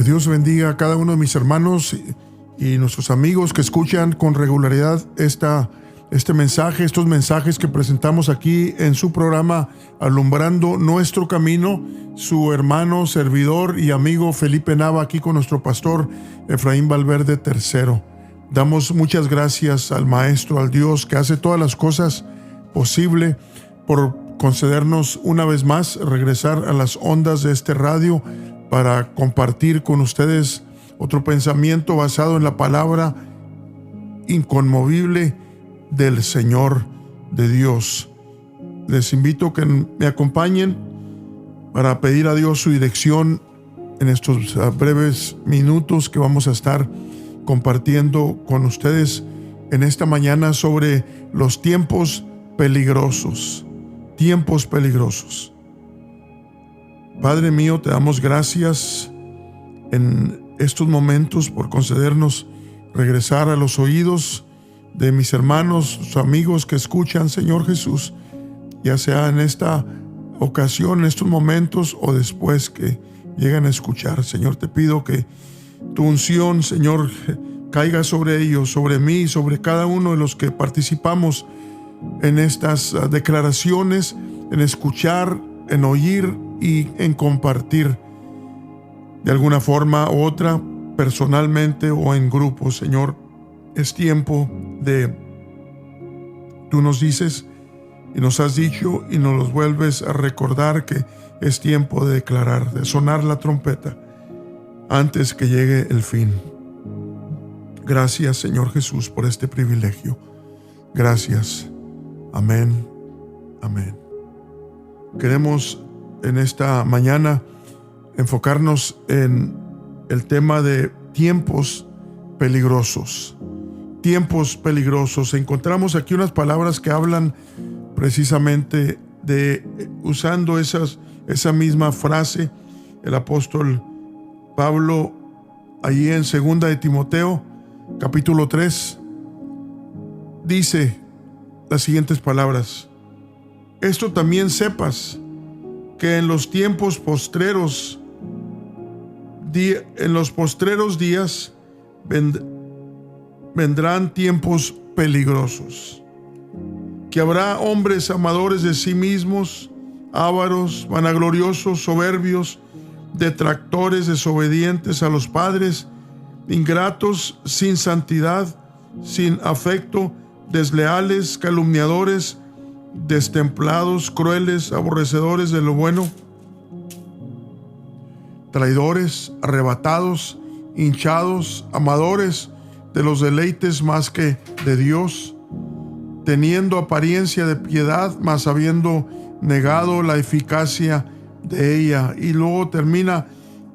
Dios bendiga a cada uno de mis hermanos y nuestros amigos que escuchan con regularidad este mensaje, estos mensajes que presentamos aquí en su programa Alumbrando Nuestro Camino. Su hermano, servidor y amigo Felipe Nava, aquí con nuestro pastor Efraín Valverde III. Damos muchas gracias al Maestro, al Dios que hace todas las cosas posible, por concedernos una vez más regresar a las ondas de este radio para compartir con ustedes otro pensamiento basado en la palabra inconmovible del Señor de Dios. Les invito a que me acompañen para pedir a Dios su dirección en estos breves minutos que vamos a estar compartiendo con ustedes en esta mañana sobre los tiempos peligrosos. Tiempos peligrosos. Padre mío, te damos gracias en estos momentos por concedernos regresar a los oídos de mis hermanos, sus amigos que escuchan, Señor Jesús, ya sea en esta ocasión, en estos momentos o después que llegan a escuchar. Señor, te pido que tu unción, Señor, caiga sobre ellos, sobre mí, sobre cada uno de los que participamos en estas declaraciones, en escuchar, en oír y en compartir de alguna forma u otra, personalmente o en grupo. Señor, es tiempo de, tú nos dices y nos has dicho y nos los vuelves a recordar, que es tiempo de declarar, de sonar la trompeta antes que llegue el fin. Gracias, Señor Jesús, por este privilegio. Gracias. Amén. Amén. Queremos en esta mañana enfocarnos en el tema de tiempos peligrosos. Tiempos peligrosos. Encontramos aquí unas palabras que hablan precisamente de, usando esa misma frase, el apóstol Pablo, allí en 2 de Timoteo, capítulo 3, dice las siguientes palabras: esto también sepas, que en los tiempos postreros, en los postreros días vendrán tiempos peligrosos, que habrá hombres amadores de sí mismos, ávaros, vanagloriosos, soberbios, detractores, desobedientes a los padres, ingratos, sin santidad, sin afecto, desleales, calumniadores, destemplados, crueles, aborrecedores de lo bueno, traidores, arrebatados, hinchados, amadores de los deleites más que de Dios, teniendo apariencia de piedad, mas habiendo negado la eficacia de ella. Y luego termina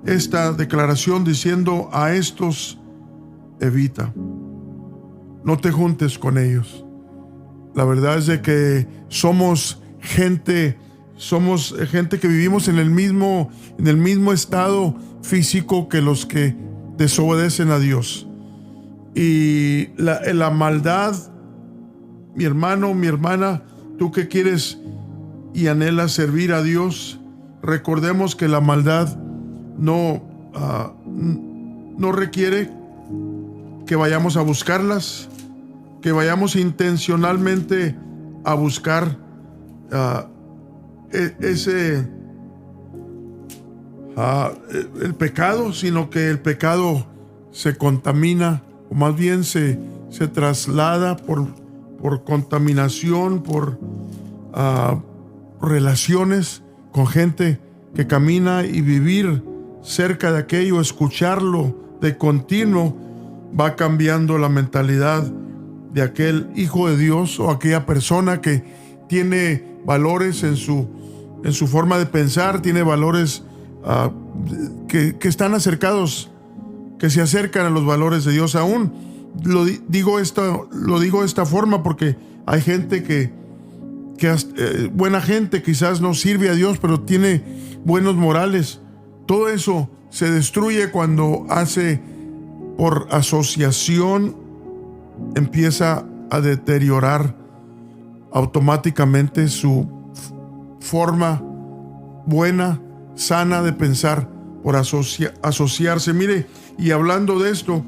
esta declaración diciendo: a estos evita, no te juntes con ellos. La verdad es de que somos gente que vivimos en el mismo estado físico que los que desobedecen a Dios. Y la maldad, mi hermano, mi hermana, tú que quieres y anhelas servir a Dios, recordemos que la maldad no requiere que vayamos a buscarlas, que vayamos intencionalmente a buscar el pecado, sino que el pecado se contamina, o más bien se traslada por contaminación, por relaciones con gente que camina, y vivir cerca de aquello, escucharlo de continuo, va cambiando la mentalidad de aquel hijo de Dios o aquella persona que tiene valores en su forma de pensar, tiene valores que están acercados, que se acercan a los valores de Dios. Aún lo digo de esta forma porque hay gente que buena gente, quizás no sirve a Dios, pero tiene buenos morales. Todo eso se destruye cuando hace por asociación, empieza a deteriorar automáticamente su forma buena, sana de pensar. por asociarse. Mire, y hablando de esto,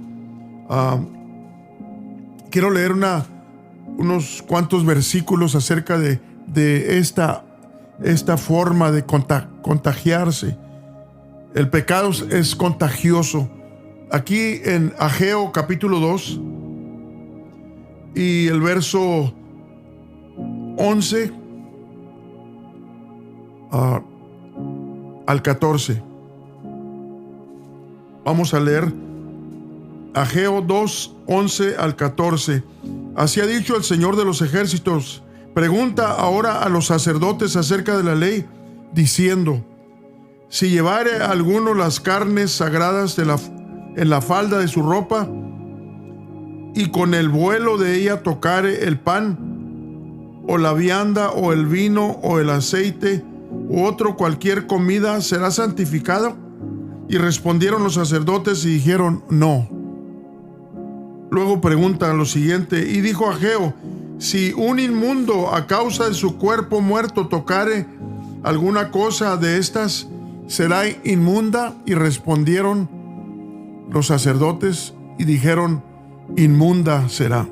quiero leer unos cuantos versículos acerca de esta forma de contagiarse. El pecado es contagioso. Aquí en Ageo capítulo 2 y el verso 11 al 14. Vamos a leer Ageo 2, 11 al 14. Así ha dicho el Señor de los ejércitos: pregunta ahora a los sacerdotes acerca de la ley, diciendo: si llevare alguno las carnes sagradas en la falda de su ropa, y con el vuelo de ella tocare el pan, o la vianda, o el vino, o el aceite, u otro cualquier comida, ¿será santificado? Y respondieron los sacerdotes y dijeron: no. Luego pregunta lo siguiente: y dijo Ageo: si un inmundo a causa de su cuerpo muerto tocare alguna cosa de estas, ¿será inmunda? Y respondieron los sacerdotes y dijeron: inmunda será.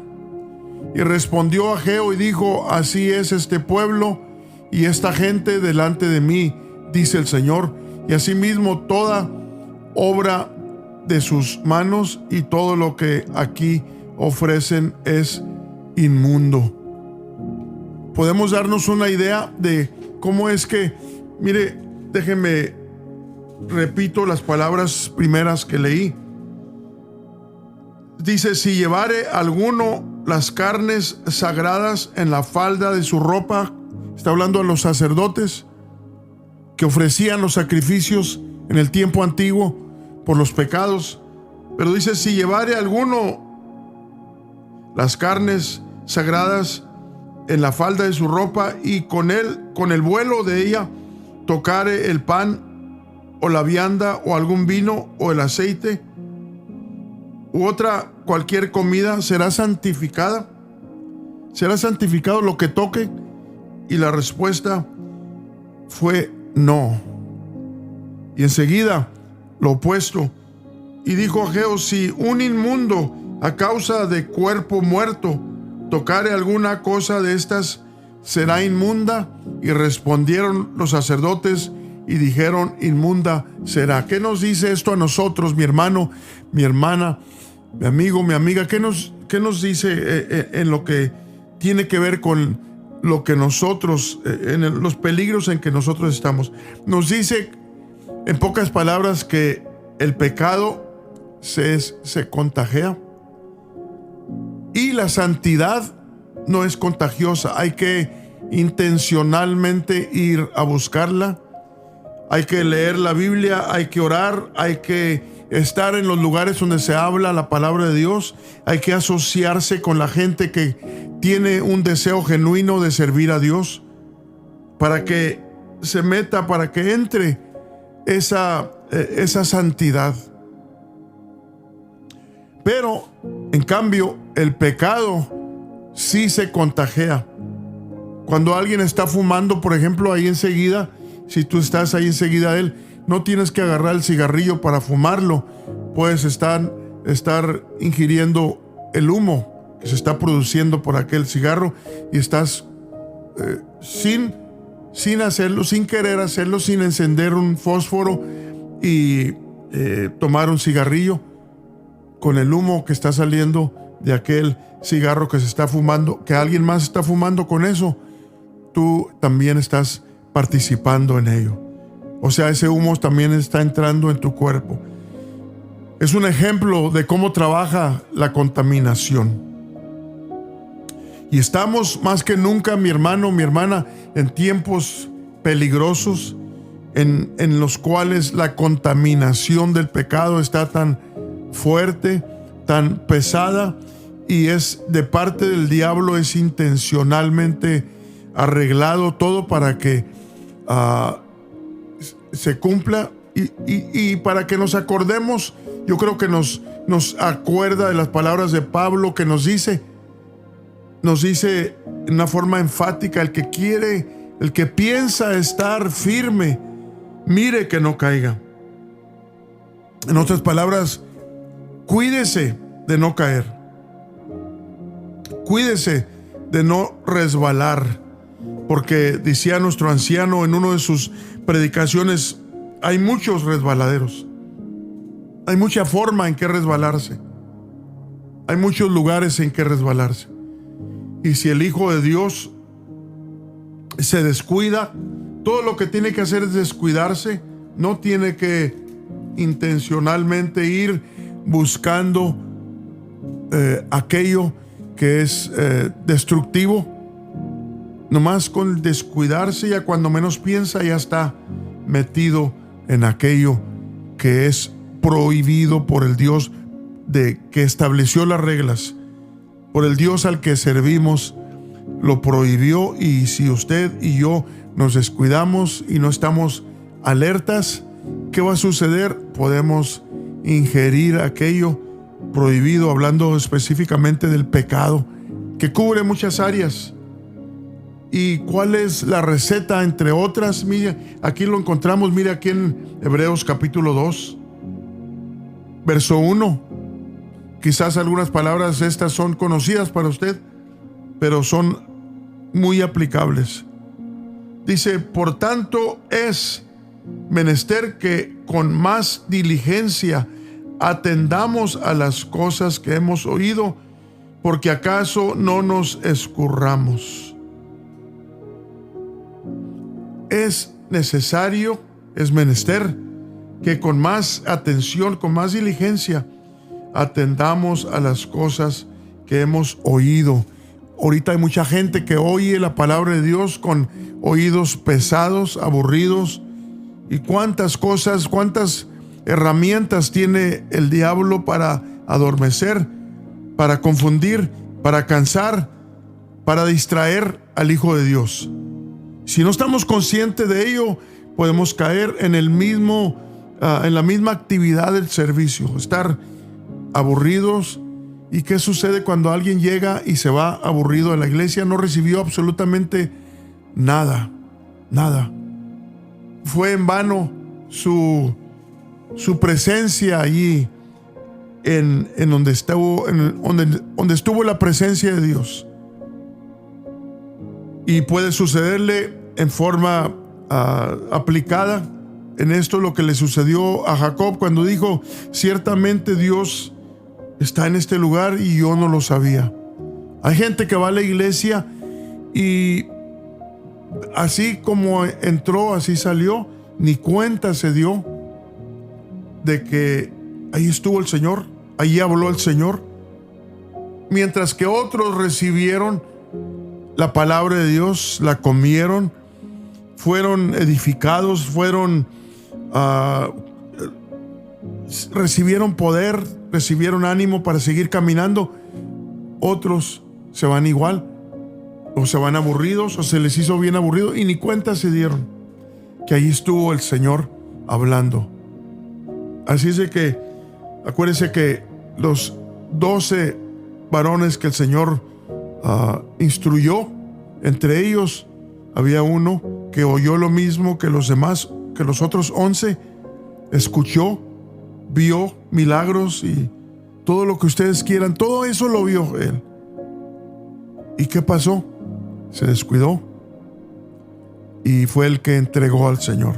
Y respondió Ageo y dijo: así es este pueblo y esta gente delante de mí, dice el Señor, y asimismo toda obra de sus manos y todo lo que aquí ofrecen es inmundo. Podemos darnos una idea de cómo es que, mire, déjenme repito las palabras primeras que leí. Dice: si llevare alguno las carnes sagradas en la falda de su ropa. Está hablando a los sacerdotes que ofrecían los sacrificios en el tiempo antiguo por los pecados. Pero dice: si llevare alguno las carnes sagradas en la falda de su ropa, y con el vuelo de ella tocare el pan, o la vianda, o algún vino, o el aceite, u otra cualquier comida, ¿será santificada? ¿Será santificado lo que toque? Y la respuesta fue no. Y enseguida lo opuesto. Y dijo Ageo: si un inmundo a causa de cuerpo muerto tocare alguna cosa de estas, ¿será inmunda? Y respondieron los sacerdotes y dijeron: inmunda será. ¿Qué nos dice esto a nosotros, mi hermano, mi hermana, mi amigo, mi amiga? ¿Qué nos dice en lo que tiene que ver con lo que nosotros, en los peligros en que nosotros estamos? Nos dice, en pocas palabras, que el pecado se contagia y la santidad no es contagiosa. Hay que intencionalmente ir a buscarla. Hay que leer la Biblia, hay que orar, hay que estar en los lugares donde se habla la palabra de Dios. Hay que asociarse con la gente que tiene un deseo genuino de servir a Dios, para que se meta, para que entre esa santidad. Pero, en cambio, el pecado sí se contagia. Cuando alguien está fumando, por ejemplo, ahí enseguida, si tú estás ahí enseguida de él, no tienes que agarrar el cigarrillo para fumarlo. Puedes estar ingiriendo el humo que se está produciendo por aquel cigarro, y estás sin hacerlo, sin querer hacerlo, sin encender un fósforo y tomar un cigarrillo, con el humo que está saliendo de aquel cigarro que se está fumando, que alguien más está fumando con eso, tú también estás participando en ello. O sea, ese humo también está entrando en tu cuerpo. Es un ejemplo de cómo trabaja la contaminación. Y estamos más que nunca, mi hermano, mi hermana, en tiempos peligrosos en los cuales la contaminación del pecado está tan fuerte, tan pesada, y es de parte del diablo, es intencionalmente arreglado todo para que se cumpla y para que nos acordemos. Yo creo que nos acuerda de las palabras de Pablo, que nos dice en una forma enfática: el que piensa estar firme, mire que no caiga. En otras palabras, cuídese de no caer. Cuídese de no resbalar. Porque decía nuestro anciano en una de sus predicaciones, hay muchos resbaladeros. Hay mucha forma en que resbalarse. Hay muchos lugares en que resbalarse. Y si el Hijo de Dios se descuida, todo lo que tiene que hacer es descuidarse. No tiene que intencionalmente ir buscando aquello que es destructivo. Nomás con descuidarse, ya cuando menos piensa, ya está metido en aquello que es prohibido por el Dios que estableció las reglas. Por el Dios al que servimos lo prohibió, y si usted y yo nos descuidamos y no estamos alertas, ¿qué va a suceder? Podemos ingerir aquello prohibido, hablando específicamente del pecado, que cubre muchas áreas. ¿Y cuál es la receta, entre otras? Mire, aquí lo encontramos, mire aquí en Hebreos capítulo 2, verso 1. Quizás algunas palabras estas son conocidas para usted, pero son muy aplicables. Dice: por tanto es menester que con más diligencia atendamos a las cosas que hemos oído, porque acaso no nos escurramos. Es necesario, es menester que con más atención, con más diligencia, atendamos a las cosas que hemos oído. Ahorita hay mucha gente que oye la palabra de Dios con oídos pesados, aburridos. Y cuántas cosas, cuántas herramientas tiene el diablo para adormecer, para confundir, para cansar, para distraer al Hijo de Dios. Si no estamos conscientes de ello, podemos caer en la misma actividad del servicio, estar aburridos. ¿Y qué sucede cuando alguien llega y se va aburrido de la iglesia? No recibió absolutamente nada. Fue en vano su presencia allí en donde estuvo la presencia de Dios. Y puede sucederle en forma aplicada en esto lo que le sucedió a Jacob cuando dijo: ciertamente Dios está en este lugar y yo no lo sabía. Hay gente que va a la iglesia y así como entró, así salió, ni cuenta se dio de que ahí estuvo el Señor, ahí habló el Señor, mientras que otros recibieron la palabra de Dios, la comieron, fueron edificados, recibieron poder, recibieron ánimo para seguir caminando. Otros se van igual, o se van aburridos, o se les hizo bien aburrido y ni cuenta se dieron que ahí estuvo el Señor hablando. Así es de que acuérdense que los 12 varones que el Señor instruyó, entre ellos había uno que oyó lo mismo que los demás, que los otros 11, escuchó, vio milagros y todo lo que ustedes quieran, todo eso lo vio él. ¿Y qué pasó? Se descuidó y fue el que entregó al Señor.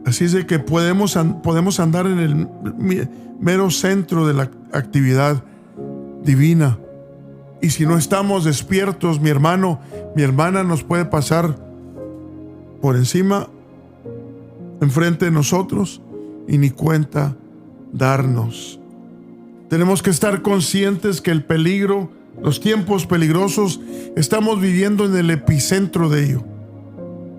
Así es de que podemos andar en el mero centro de la actividad divina. Y si no estamos despiertos, mi hermano, mi hermana, nos puede pasar por encima, enfrente de nosotros, y ni cuenta darnos. Tenemos que estar conscientes que el peligro, los tiempos peligrosos, estamos viviendo en el epicentro de ello.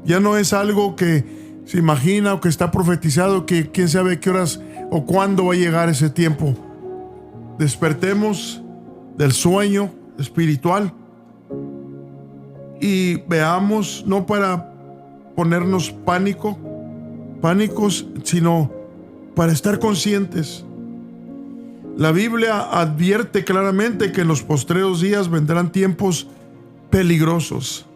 Ya no es algo que se imagina o que está profetizado, que quién sabe qué horas o cuándo va a llegar ese tiempo. Despertemos del sueño espiritual y veamos, no para ponernos pánicos, sino para estar conscientes. La Biblia advierte claramente que en los postreros días vendrán tiempos peligrosos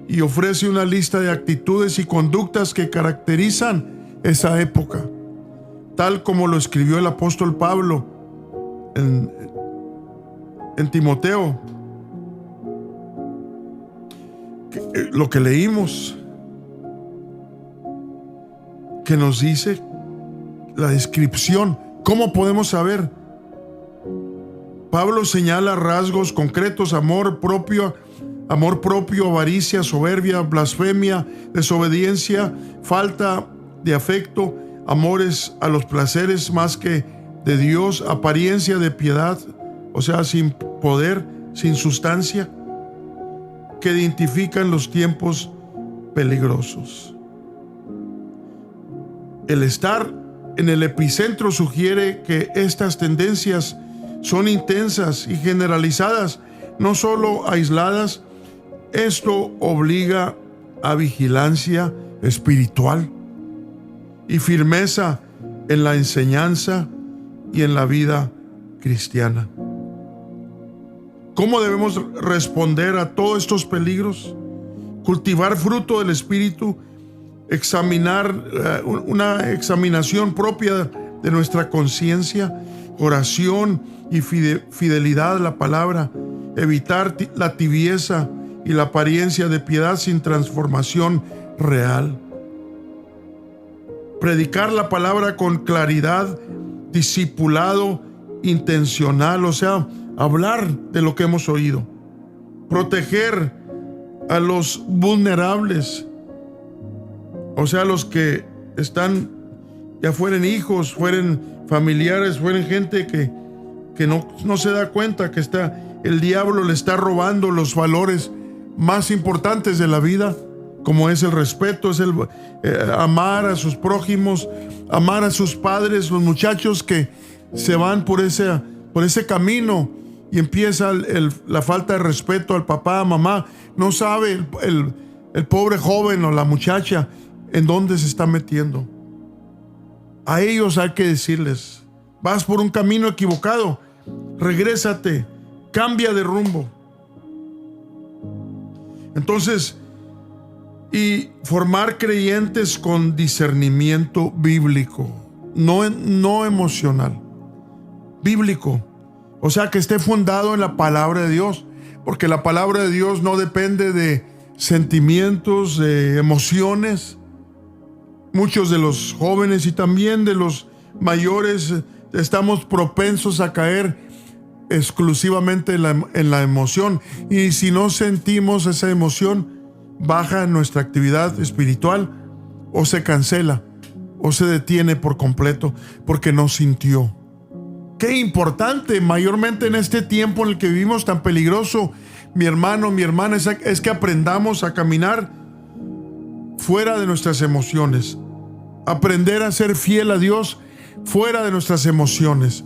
y ofrece una lista de actitudes y conductas que caracterizan esa época. tal como lo escribió el apóstol Pablo en Timoteo. Lo que leímos, que nos dice la descripción. ¿Cómo podemos saber? Pablo señala rasgos concretos: amor propio, avaricia, soberbia, blasfemia, desobediencia, falta de afecto, amores a los placeres más que de Dios, apariencia de piedad, o sea, sin poder, sin sustancia, que identifican los tiempos peligrosos. El estar en el epicentro sugiere que estas tendencias son intensas y generalizadas, no solo aisladas. Esto obliga a vigilancia espiritual y firmeza en la enseñanza y en la vida cristiana. ¿Cómo debemos responder a todos estos peligros? Cultivar fruto del Espíritu, examinar una examinación propia de nuestra conciencia, oración y fidelidad a la palabra, evitar la tibieza y la apariencia de piedad sin transformación real. Predicar la palabra con claridad, discipulado intencional, o sea, hablar de lo que hemos oído. Proteger a los vulnerables, o sea, los que están, ya fueren hijos, fueren familiares, fueren gente que no se da cuenta que el diablo le está robando los valores más importantes de la vida, como es el respeto, es el amar a sus prójimos, amar a sus padres. Los muchachos que se van por ese camino y empieza la falta de respeto al papá, mamá, no sabe el pobre joven o la muchacha en dónde se está metiendo. A ellos hay que decirles: vas por un camino equivocado, regrésate, cambia de rumbo. Entonces, y formar creyentes con discernimiento bíblico, no emocional, bíblico, o sea, que esté fundado en la palabra de Dios, porque la palabra de Dios no depende de sentimientos, de emociones. Muchos de los jóvenes y también de los mayores estamos propensos a caer exclusivamente en la emoción, y si no sentimos esa emoción, baja nuestra actividad espiritual, o se cancela o se detiene por completo porque no sintió. Qué importante, mayormente en este tiempo en el que vivimos tan peligroso, mi hermano, mi hermana, es que aprendamos a caminar fuera de nuestras emociones, aprender a ser fiel a Dios fuera de nuestras emociones.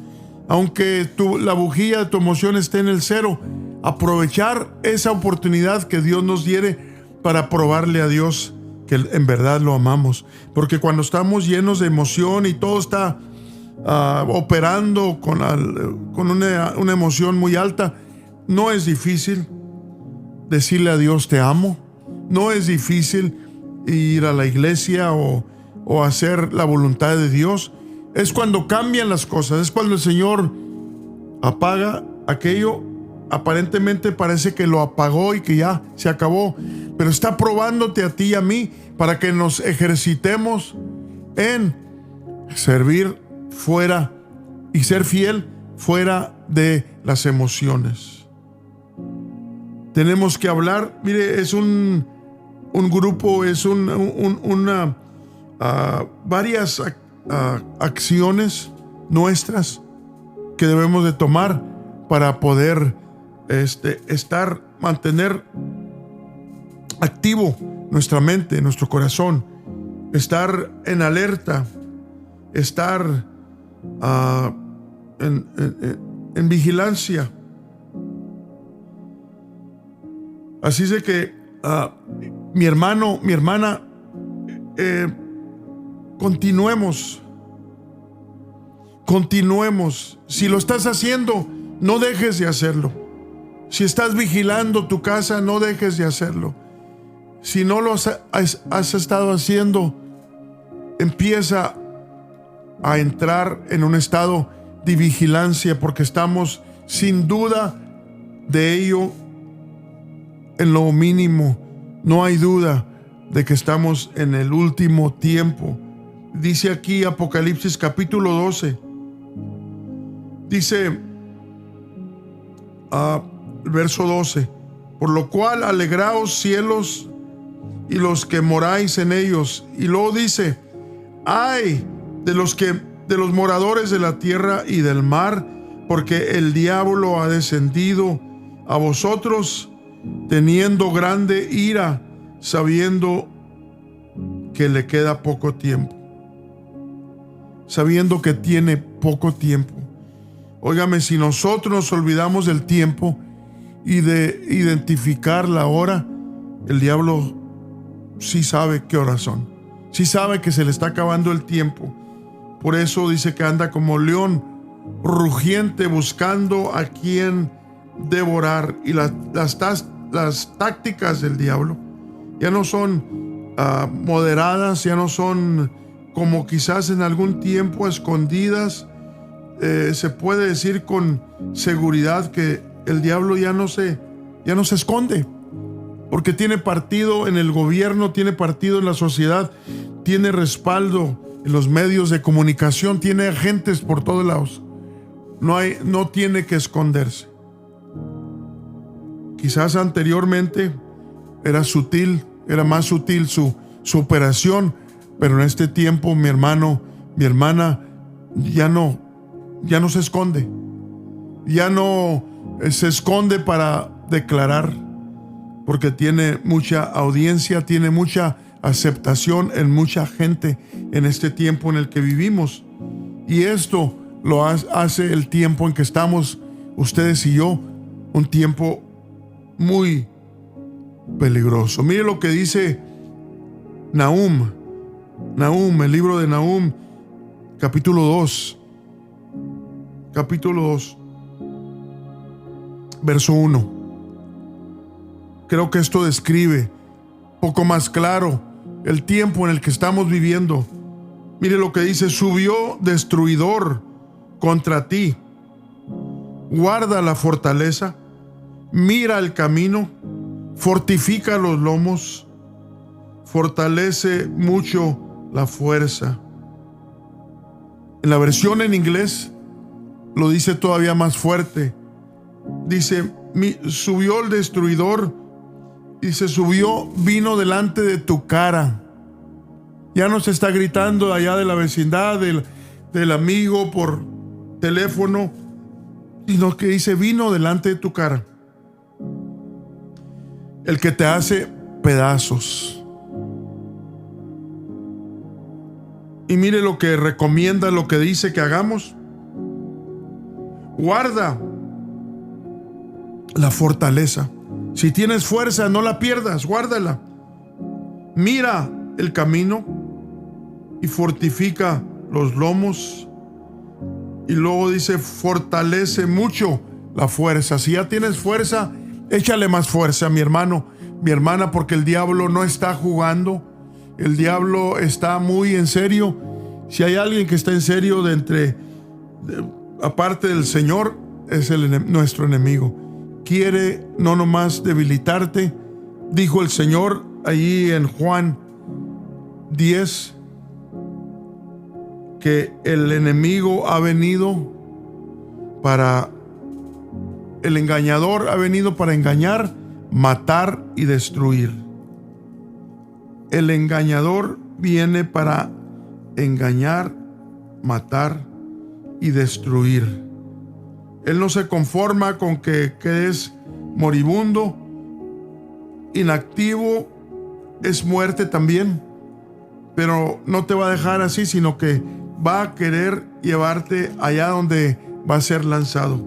Aunque la bujía de tu emoción esté en el cero, aprovechar esa oportunidad que Dios nos diere para probarle a Dios que en verdad lo amamos. Porque cuando estamos llenos de emoción y todo está operando con una emoción muy alta, no es difícil decirle a Dios te amo. No es difícil ir a la iglesia o hacer la voluntad de Dios. Es cuando cambian las cosas, es cuando el Señor apaga aquello. Aparentemente parece que lo apagó y que ya se acabó, pero está probándote a ti y a mí para que nos ejercitemos en servir fuera y ser fiel fuera de las emociones. Tenemos que hablar. Mire, es un grupo, es varias acciones nuestras que debemos de tomar para poder mantener activo nuestra mente, nuestro corazón, estar en alerta, estar en vigilancia. Así es de que mi hermano, mi hermana, continuemos. Si lo estás haciendo, no dejes de hacerlo. Si estás vigilando tu casa, no dejes de hacerlo. Si no lo has estado haciendo, empieza a entrar en un estado de vigilancia, porque estamos sin duda de ello. En lo mínimo, no hay duda de que estamos en el último tiempo. Dice aquí Apocalipsis capítulo 12. Dice verso 12: por lo cual alegraos cielos y los que moráis en ellos. Y luego dice: ay de los moradores de la tierra y del mar, porque el diablo ha descendido a vosotros teniendo grande ira, sabiendo que le queda poco tiempo. Sabiendo que tiene poco tiempo. Óigame, si nosotros nos olvidamos del tiempo y de identificar la hora, el diablo sí sabe qué horas son. Sí sabe que se le está acabando el tiempo. Por eso dice que anda como león rugiente buscando a quien devorar. Y las tácticas del diablo ya no son moderadas, ya no son como quizás en algún tiempo escondidas. Se puede decir con seguridad que el diablo ya no se esconde, porque tiene partido en el gobierno, tiene partido en la sociedad, tiene respaldo en los medios de comunicación, tiene agentes por todos lados. No tiene que esconderse. Quizás anteriormente era más sutil su operación, pero en este tiempo, mi hermano, mi hermana, ya no se esconde. Ya no se esconde para declarar, porque tiene mucha audiencia, tiene mucha aceptación en mucha gente en este tiempo en el que vivimos. Y esto lo hace el tiempo en que estamos ustedes y yo, un tiempo muy peligroso. Mire lo que dice Nahum, el libro de Nahum, capítulo 2, verso 1. Creo que esto describe poco más claro el tiempo en el que estamos viviendo. Mire lo que dice: subió destruidor contra ti, guarda la fortaleza, mira el camino, fortifica los lomos, fortalece mucho la fuerza. En la versión en inglés lo dice todavía más fuerte. Dice: subió el destruidor, dice, vino delante de tu cara. Ya no se está gritando allá de la vecindad, del amigo por teléfono, sino que dice: vino delante de tu cara. El que te hace pedazos. Y mire lo que recomienda, lo que dice que hagamos. Guarda la fortaleza. Si tienes fuerza, no la pierdas, guárdala. Mira el camino y fortifica los lomos. Y luego dice: fortalece mucho la fuerza. Si ya tienes fuerza, échale más fuerza, mi hermano, mi hermana, porque el diablo no está jugando. El diablo está muy en serio. Si hay alguien que está en serio aparte del Señor, es nuestro enemigo. Quiere no nomás debilitarte. Dijo el Señor allí en Juan 10 que el enemigo ha venido el engañador ha venido para engañar, matar y destruir. El engañador viene para engañar, matar y destruir. Él no se conforma con que quedes moribundo, inactivo, es muerte también, pero no te va a dejar así, sino que va a querer llevarte allá donde va a ser lanzado.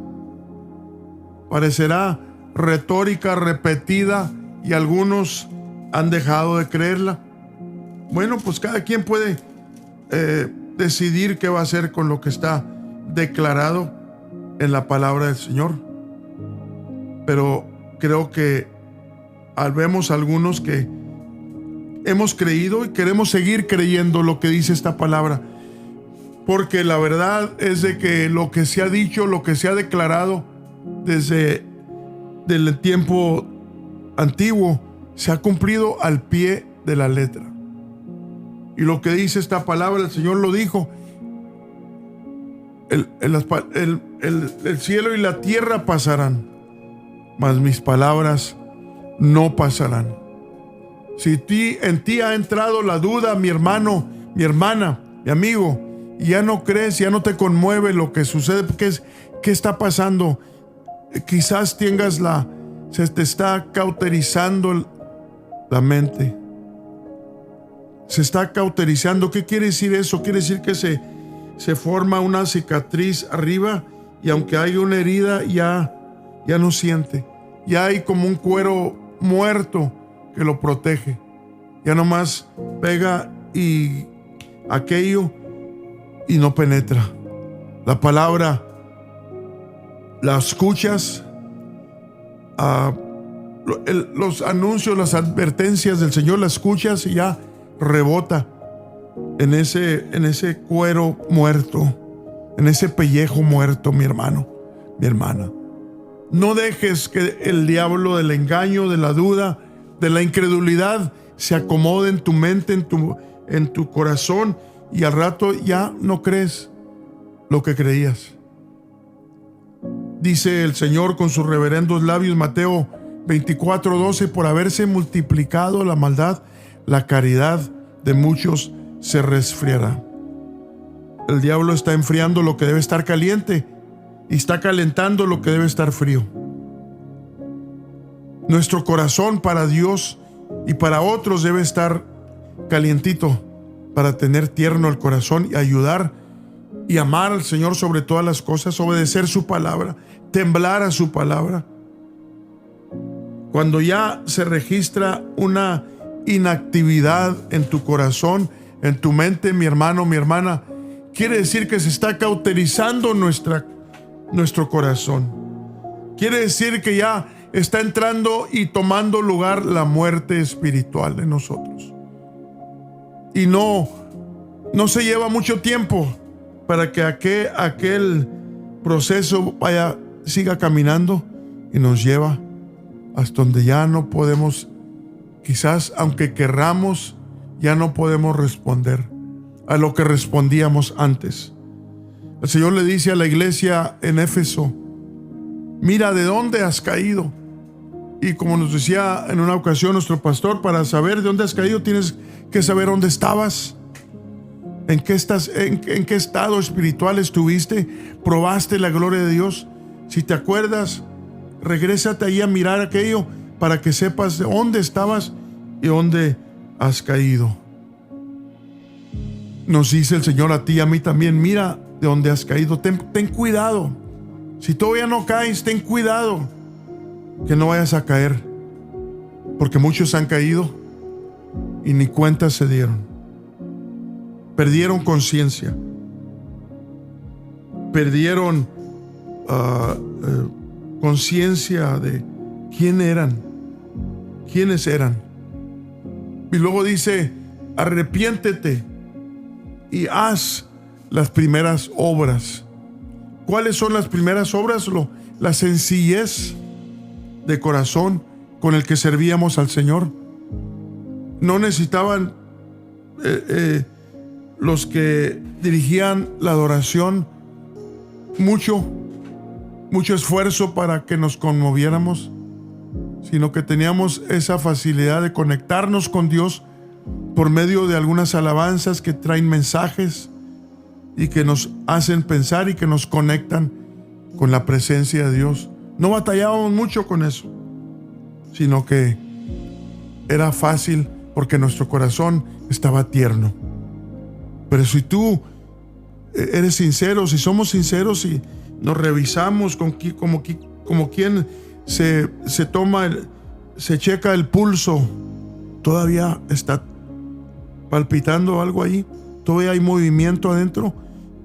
Parecerá retórica repetida y algunos han dejado de creerla. Bueno, pues cada quien puede decidir qué va a hacer con lo que está declarado en la palabra del Señor. Pero creo que vemos algunos que hemos creído y queremos seguir creyendo lo que dice esta palabra. porque la verdad es de que lo que se ha dicho, lo que se ha declarado desde el tiempo antiguo, se ha cumplido al pie de la letra. Y lo que dice esta palabra, el Señor lo dijo: el cielo y la tierra pasarán, mas mis palabras no pasarán. Si en ti ha entrado la duda, mi hermano, mi hermana, mi amigo, y ya no crees, ya no te conmueve lo que sucede, ¿qué está pasando? Quizás se te está cauterizando la mente. Se está cauterizando. ¿Qué quiere decir eso? Quiere decir que se forma una cicatriz arriba, y aunque hay una herida, ya no siente. Ya hay como un cuero muerto que lo protege. Ya nomás pega y aquello y no penetra. La palabra la escuchas, los anuncios, las advertencias del Señor, la escuchas y ya rebota en ese cuero muerto, en ese pellejo muerto, mi hermano, mi hermana. No dejes que el diablo del engaño, de la duda, de la incredulidad se acomode en tu mente, en tu corazón, y al rato ya no crees lo que creías. Dice el Señor con sus reverendos labios, Mateo 24:12: por haberse multiplicado la maldad, la caridad de muchos se resfriará. El diablo está enfriando lo que debe estar caliente y está calentando lo que debe estar frío. Nuestro corazón para Dios y para otros debe estar calientito, para tener tierno el corazón y ayudar y amar al Señor sobre todas las cosas, obedecer su palabra, temblar a su palabra. Cuando ya se registra una inactividad en tu corazón, en tu mente, mi hermano, mi hermana, quiere decir que se está cauterizando nuestro corazón. Quiere decir que ya está entrando y tomando lugar la muerte espiritual en nosotros. Y no se lleva mucho tiempo para que aquel proceso siga caminando y nos lleva hasta donde ya no podemos, quizás aunque querramos, ya no podemos responder a lo que respondíamos antes. El Señor le dice a la iglesia en Éfeso: mira de dónde has caído. Y como nos decía en una ocasión nuestro pastor, para saber de dónde has caído tienes que saber dónde estabas. ¿En qué estado espiritual estuviste? ¿Probaste la gloria de Dios? Si te acuerdas, regrésate ahí a mirar aquello para que sepas de dónde estabas y dónde has caído. Nos dice el Señor a ti y a mí también: mira de dónde has caído. Ten cuidado. Si todavía no caes, ten cuidado que no vayas a caer, porque muchos han caído y ni cuenta se dieron. Perdieron conciencia, perdieron conciencia de quiénes eran. Y luego dice: arrepiéntete y haz las primeras obras. ¿Cuáles son las primeras obras? La sencillez de corazón con el que servíamos al Señor. No necesitaban los que dirigían la adoración mucho esfuerzo para que nos conmoviéramos, sino que teníamos esa facilidad de conectarnos con Dios por medio de algunas alabanzas que traen mensajes y que nos hacen pensar y que nos conectan con la presencia de Dios. No batallábamos mucho con eso, sino que era fácil porque nuestro corazón estaba tierno. Pero si tú eres sincero, si somos sinceros y nos revisamos como quien se checa el pulso, todavía está palpitando algo ahí, todavía hay movimiento adentro,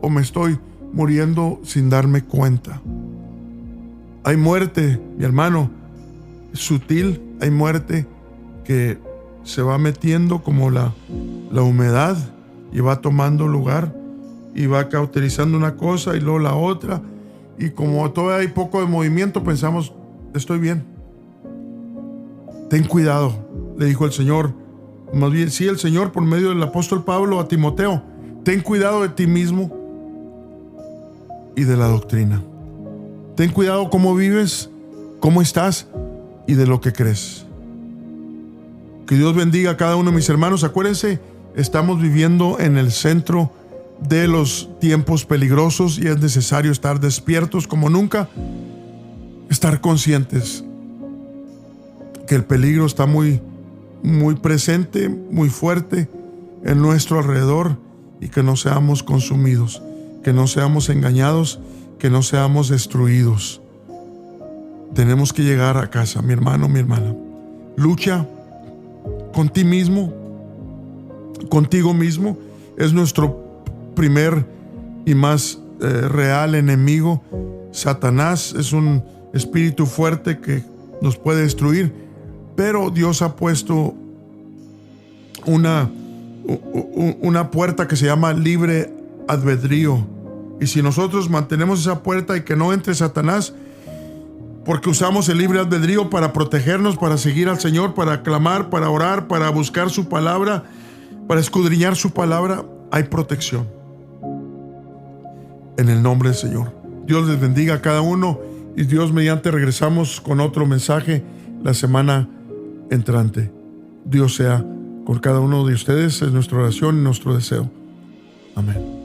o me estoy muriendo sin darme cuenta. Hay muerte, mi hermano, sutil, hay muerte que se va metiendo como la humedad y va tomando lugar y va cauterizando una cosa y luego la otra. Y como todavía hay poco de movimiento, pensamos, estoy bien. Ten cuidado, le dijo el Señor. Más bien, sí, el Señor por medio del apóstol Pablo a Timoteo. Ten cuidado de ti mismo y de la doctrina. Ten cuidado cómo vives, cómo estás y de lo que crees. Que Dios bendiga a cada uno de mis hermanos. Acuérdense, estamos viviendo en el centro de los tiempos peligrosos y es necesario estar despiertos como nunca, estar conscientes que el peligro está muy presente, muy fuerte en nuestro alrededor, y que no seamos consumidos, que no seamos engañados, que no seamos destruidos. Tenemos que llegar a casa, mi hermano, mi hermana. Lucha con ti mismo, contigo mismo. Es nuestro primer y más real enemigo. Satanás es un espíritu fuerte que nos puede destruir, pero Dios ha puesto una puerta que se llama libre albedrío. Y si nosotros mantenemos esa puerta y que no entre Satanás, porque usamos el libre albedrío para protegernos, para seguir al Señor, para clamar, para orar, para buscar su palabra, para escudriñar su palabra, hay protección. En el nombre del Señor. Dios les bendiga a cada uno, y Dios mediante regresamos con otro mensaje la semana entrante. Dios sea con cada uno de ustedes, es nuestra oración y nuestro deseo. Amén.